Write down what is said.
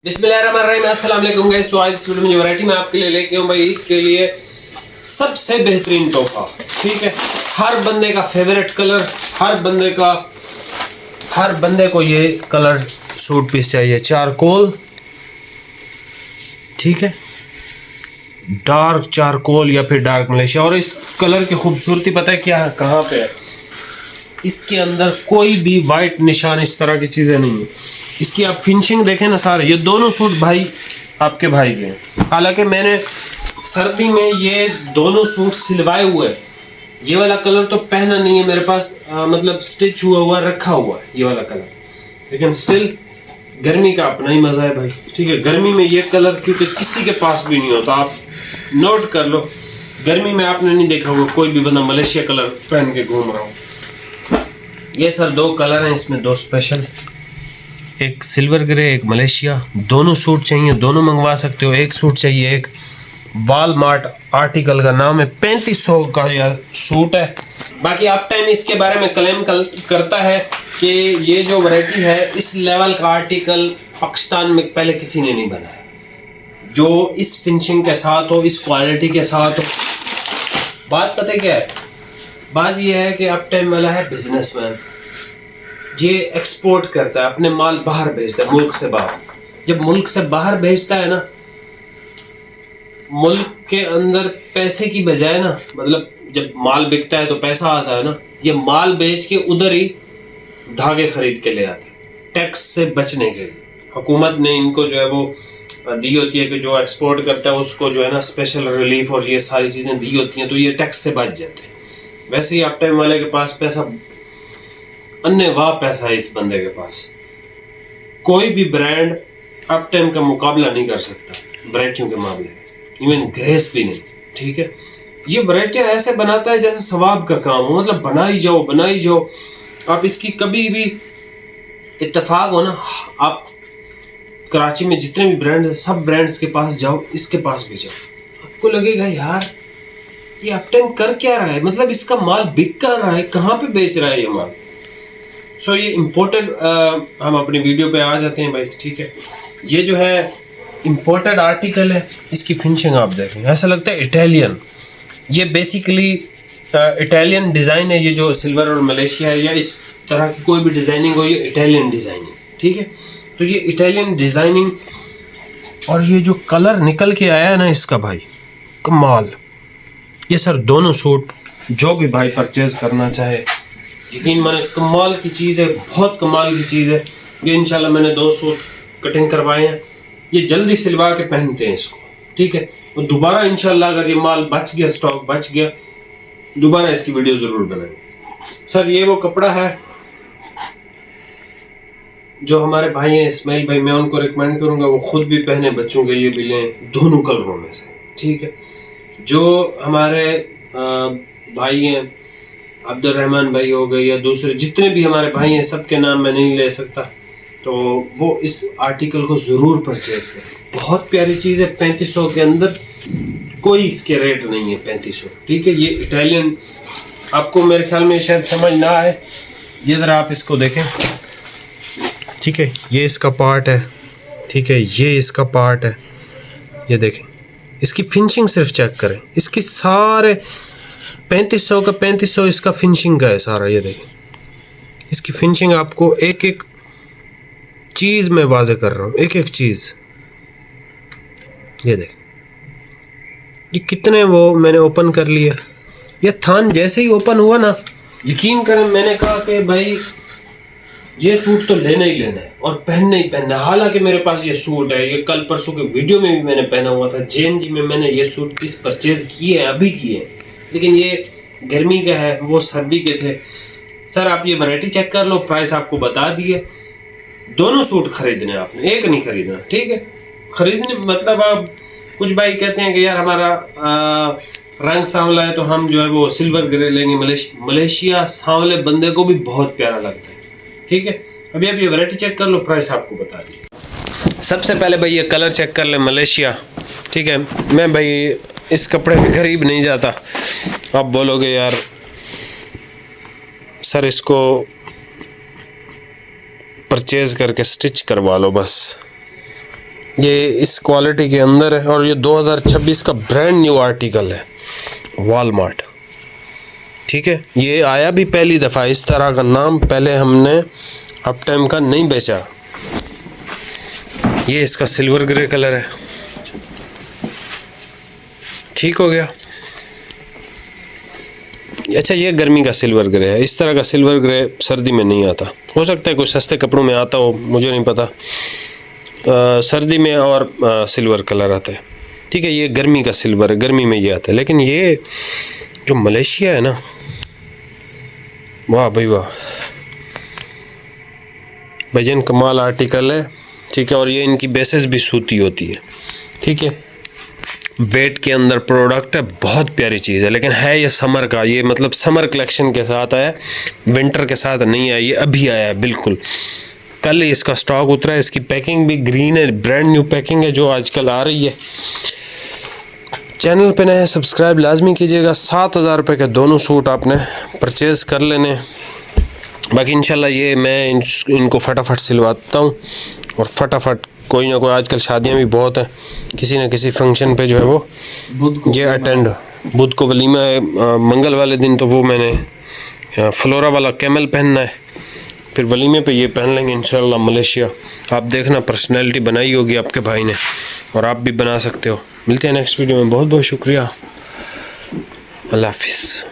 बिस्मिल्लाहिर्रहमानिर्रहीम, अस्सलाम वालेकुम गाइस। तो आज इस वीडियो में जो वैरायटी मैं आपके लिए लेके आऊँ भाई, ईद के लिए सबसे बेहतरीन तोहफा। ठीक है, हर बंदे का फेवरेट कलर, हर बंदे को ये कलर सूट पीस चाहिए। चारकोल, ठीक है, डार्क चारकोल या फिर डार्क मलेशिया। और इस कलर की खूबसूरती पता है क्या है, कहाँ पे है? इसके अंदर कोई भी वाइट निशान, इस तरह की चीज़ें नहीं है। इसकी आप फिनिशिंग देखें ना सारे, ये दोनों सूट भाई आपके भाई के हैं। हालांकि मैंने सर्दी में ये दोनों सूट सिलवाए हुए हैं। ये वाला कलर तो पहना नहीं है मेरे पास, मतलब स्टिच हुआ हुआ रखा हुआ है ये वाला कलर, लेकिन स्टिल गर्मी का अपना ही मज़ा है भाई। ठीक है, गर्मी में ये कलर क्योंकि किसी के पास भी नहीं होता, आप नोट कर लो। गर्मी में आपने नहीं देखा होगा कोई भी बंदा मलेशिया कलर पहन के घूम रहा हो। ये सर दो कलर हैं इसमें, दो स्पेशल, एक सिल्वर ग्रे, एक मलेशिया। दोनों सूट चाहिए, दोनों मंगवा सकते हो। एक सूट चाहिए, एक वॉलमार्ट आर्टिकल का नाम है, 3500 का यह सूट है। बाकी आप टाइम इसके बारे में क्लेम करता है कि ये जो वैरायटी है, इस लेवल का आर्टिकल पाकिस्तान में पहले किसी ने नहीं बनाया, जो इस फिनिशिंग के साथ हो, इस क्वालिटी के साथ हो। बात पता है क्या है? बात यह है कि अब टाइम वाला है बिजनेसमैन, ये एक्सपोर्ट करता है, अपने माल बाहर भेजता है, मुल्क से बाहर। जब मुल्क से बाहर भेजता है ना, मुल्क के अंदर पैसे की बजाय ना, मतलब जब माल बिकता है तो पैसा आता है ना, ये माल बेच के उधर ही धागे खरीद के ले आते हैं टैक्स से बचने के लिए। हुकूमत ने इनको जो है वो दी होती है कि जो एक्सपोर्ट करता है उसको जो है ना स्पेशल रिलीफ और ये सारी चीज़ें दी होती हैं, तो ये टैक्स से बच जाते हैं। वैसे ही आप टाइम वाले के पास पैसा, अन्य वाह पैसा है इस बंदे के पास। कोई भी ब्रांड अप टाइम का मुकाबला नहीं कर सकता वैरायटियों के मामले में, इवन ग्रेस भी नहीं। ठीक है, ये वैरायटियां ऐसे बनाता है जैसे सवाब का काम हो, मतलब बनाई जाओ। आप इसकी कभी भी इत्तेफाक हो ना, आप कराची में जितने भी ब्रांड है, सब ब्रांड्स के पास जाओ, इसके पास भी जाओ, आपको लगेगा यार ये अप टाइम कर क्या रहा है, मतलब इसका माल बिक कर रहा है, कहाँ पे बेच रहा है ये माल। सो ये इम्पोर्टेड, हम अपनी वीडियो पे आ जाते हैं भाई। ठीक है, ये जो है इम्पोर्टेड आर्टिकल है, इसकी फिनिशिंग आप देखें, ऐसा लगता है इटालियन। ये बेसिकली इटालियन डिज़ाइन है, ये जो सिल्वर और मलेशिया है या इस तरह की कोई भी डिज़ाइनिंग हो, ये इटालियन डिज़ाइनिंग। ठीक है, तो ये इटालियन डिज़ाइनिंग और ये जो कलर निकल के आया है ना इसका भाई, कमाल। ये सर दोनों सूट जो भी भाई परचेज करना चाहे, यकीन माने कमाल की चीज़ है, बहुत कमाल की चीज़ है। ये इंशाल्लाह मैंने 2 सूट कटिंग करवाए हैं, ये जल्दी सिलवा के पहनते हैं इसको। ठीक है, और दोबारा इंशाल्लाह अगर ये माल बच गया, स्टॉक बच गया, दोबारा इसकी वीडियो ज़रूर बनाएंगे। सर ये वो कपड़ा है जो हमारे भाई हैं इस्माइल भाई, मैं उनको रिकमेंड करूँगा वो खुद भी पहने, बच्चों के लिए भी लें, दोनों कलरों में से। ठीक है, जो हमारे भाई हैं, अब्दुल-रहमान भाई हो गए या दूसरे जितने भी हमारे भाई हैं, सबके नाम मैं नहीं ले सकता, तो वो इस आर्टिकल को ज़रूर परचेज करें। बहुत प्यारी चीज़ है, 3500 के अंदर कोई इसके रेट नहीं है, 3500। ठीक है, ये इटालियन, आपको मेरे ख्याल में शायद समझ ना आए, ये ज़रा आप इसको देखें। ठीक है, ये इसका पार्ट है, ठीक है, ये इसका पार्ट है, ये देखें, इसकी फिनिशिंग सिर्फ चेक करें, इसकी सारे 3500 का 3500 इसका फिनिशिंग का है सारा। ये देखें, इसकी फिनिशिंग आपको एक एक चीज़ मैं वाज़े कर रहा हूँ, एक एक चीज़। ये देखें, ये कितने वो मैंने ओपन कर लिया, ये थान जैसे ही ओपन हुआ ना, यकीन करें मैंने कहा कि भाई ये सूट तो लेना ही लेना है और पहनना ही पहनना है। हालांकि मेरे पास ये सूट है, ये कल परसों के वीडियो में भी मैंने पहना हुआ था, JNG में मैंने ये सूट पीस परचेज किए हैं, अभी किए हैं, लेकिन ये गर्मी का है, वो सर्दी के थे। सर आप ये वैरायटी चेक कर लो, प्राइस आपको बता दिए। दोनों सूट खरीदने आपने, एक नहीं खरीदना। ठीक है, खरीदने मतलब आप, कुछ भाई कहते हैं कि यार हमारा रंग सांवला है तो हम जो है वो सिल्वर ग्रे लेंगे। मलेशिया सांवले बंदे को भी बहुत प्यारा लगता है। ठीक है, अभी आप ये वैरायटी चेक कर लो, प्राइस आपको बता दिए। सबसे पहले भाई ये कलर चेक कर ले, मलेशिया। ठीक है, मैं भाई इस कपड़े के करीब नहीं जाता। आप बोलोगे यार सर इसको परचेज करके स्टिच करवा लो बस, ये इस क्वालिटी के अंदर है और ये 2026 का ब्रांड न्यू आर्टिकल है वॉलमार्ट। ठीक है, ये आया भी पहली दफ़ा इस तरह का नाम पहले हमने अप टाइम का नहीं बेचा। ये इसका सिल्वर ग्रे कलर है। ठीक हो गया। अच्छा, ये गर्मी का सिल्वर ग्रे है। इस तरह का सिल्वर ग्रे सर्दी में नहीं आता। हो सकता है कुछ सस्ते कपड़ों में आता हो, मुझे नहीं पता। सर्दी में और सिल्वर कलर आता है। ठीक है, ये गर्मी का सिल्वर है, गर्मी में ये आता है। लेकिन ये जो मलेशिया है ना, वाह भाई वाह, भजन कमाल आर्टिकल है। ठीक है, और ये इनकी बेसेस भी सूती होती है। ठीक है, वेट के अंदर प्रोडक्ट है, बहुत प्यारी चीज़ है। लेकिन है ये समर का, ये मतलब समर कलेक्शन के साथ आया, विंटर के साथ नहीं आया। ये अभी आया है, बिल्कुल कल ही इसका स्टॉक उतरा है। इसकी पैकिंग भी ग्रीन है, ब्रांड न्यू पैकिंग है जो आजकल आ रही है। चैनल पे नए सब्सक्राइब लाजमी कीजिएगा। 7,000 रुपये के दोनों सूट आपने परचेज़ कर लेने। बाकी इंशाल्लाह ये मैं इनको फटाफट सिलवाता हूँ और फटाफट कोई ना कोई, आजकल शादियाँ भी बहुत हैं, किसी न किसी फंक्शन पे जो है वो ये अटेंड। बुध को वलीमा है, मंगल वाले दिन तो वो मैंने फ्लोरा वाला कैमल पहनना है, फिर वलीमे पे ये पहन लेंगे इंशाल्लाह मलेशिया। आप देखना, पर्सनैलिटी बनाई होगी आपके भाई ने और आप भी बना सकते हो। मिलते हैं नेक्स्ट वीडियो में। बहुत बहुत शुक्रिया। अल्लाह हाफिज़।